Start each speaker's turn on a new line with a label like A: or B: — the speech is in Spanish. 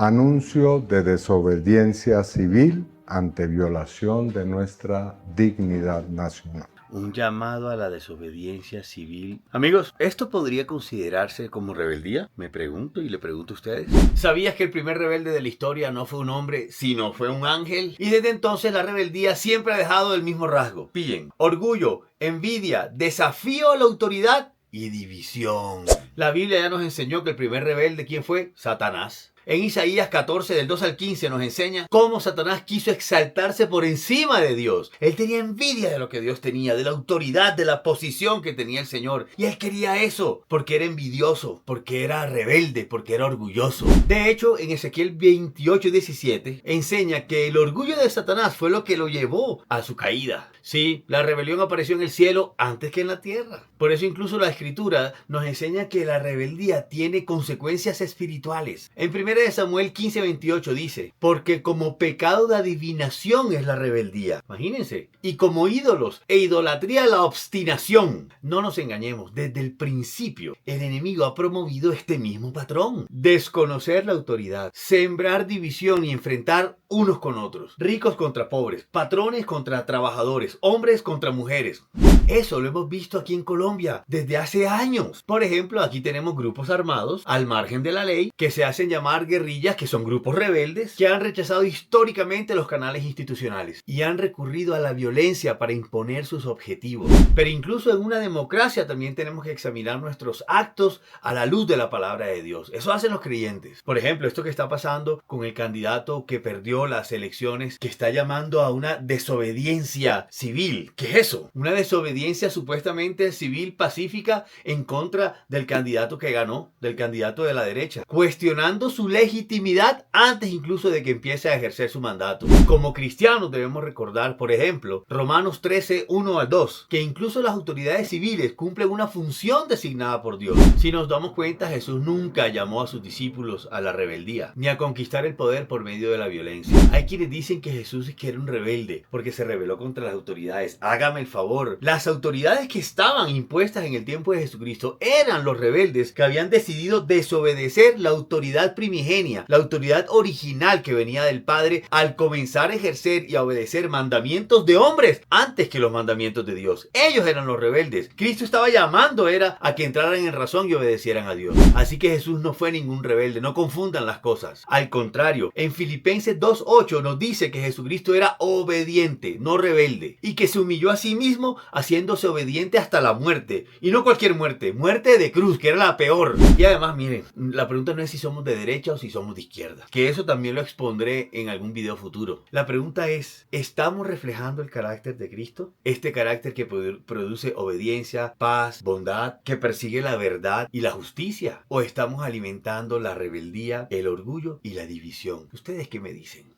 A: Anuncio de desobediencia civil ante violación de nuestra dignidad nacional.
B: Un llamado a la desobediencia civil. Amigos, ¿esto podría considerarse como rebeldía? Me pregunto y le pregunto a ustedes. ¿Sabías que el primer rebelde de la historia no fue un hombre, sino fue un ángel? Y desde entonces la rebeldía siempre ha dejado el mismo rasgo. Pillen: orgullo, envidia, desafío a la autoridad y división. La Biblia ya nos enseñó que el primer rebelde, ¿quién fue? Satanás. En Isaías 14, del 2 al 15, nos enseña cómo Satanás quiso exaltarse por encima de Dios. Él tenía envidia de lo que Dios tenía, de la autoridad, de la posición que tenía el Señor. Y él quería eso, porque era envidioso, porque era rebelde, porque era orgulloso. De hecho, en Ezequiel 28, 17, enseña que el orgullo de Satanás fue lo que lo llevó a su caída. Sí, la rebelión apareció en el cielo antes que en la tierra. Por eso incluso la Escritura nos enseña que la rebeldía tiene consecuencias espirituales. En 1 Samuel 15, 28 dice: porque como pecado de adivinación es la rebeldía. Imagínense. Y como ídolos e idolatría la obstinación. No nos engañemos, desde el principio el enemigo ha promovido este mismo patrón. Desconocer la autoridad, sembrar división y enfrentar unos con otros, ricos contra pobres, patrones contra trabajadores, hombres contra mujeres. Eso lo hemos visto aquí en Colombia desde hace años. Por ejemplo, aquí tenemos grupos armados al margen de la ley que se hacen llamar guerrillas, que son grupos rebeldes que han rechazado históricamente los canales institucionales y han recurrido a la violencia para imponer sus objetivos. Pero incluso en una democracia también tenemos que examinar nuestros actos a la luz de la palabra de Dios. Eso hacen los creyentes. Por ejemplo, esto que está pasando con el candidato que perdió las elecciones, que está llamando a una desobediencia civil. ¿Qué es eso? Una desobediencia supuestamente civil pacífica en contra del candidato que ganó, del candidato de la derecha, cuestionando su legitimidad antes incluso de que empiece a ejercer su mandato. Como cristianos debemos recordar, por ejemplo, Romanos 13, 1 al 2, que incluso las autoridades civiles cumplen una función designada por Dios. Si nos damos cuenta, Jesús nunca llamó a sus discípulos a la rebeldía, ni a conquistar el poder por medio de la violencia. Hay quienes dicen que Jesús es que era un rebelde porque se rebeló contra las autoridades. Hágame el favor. Las autoridades que estaban impuestas en el tiempo de Jesucristo eran los rebeldes que habían decidido desobedecer la autoridad primigenia, la autoridad original que venía del Padre, al comenzar a ejercer y a obedecer mandamientos de hombres antes que los mandamientos de Dios. Ellos eran los rebeldes. Cristo estaba llamando a que entraran en razón y obedecieran a Dios. Así que Jesús no fue ningún rebelde. No confundan las cosas. Al contrario, en Filipenses 2:8 nos dice que Jesucristo era obediente, no rebelde, y que se humilló a sí mismo haciéndose obediente hasta la muerte. Y no cualquier muerte, muerte de cruz, que era la peor. Y además, miren, la pregunta no es si somos de derecha o si somos de izquierda, que eso también lo expondré en algún video futuro. La pregunta es: ¿estamos reflejando el carácter de Cristo? Este carácter que produce obediencia, paz, bondad, que persigue la verdad y la justicia. ¿O estamos alimentando la rebeldía, el orgullo y la división? ¿Ustedes qué me dicen?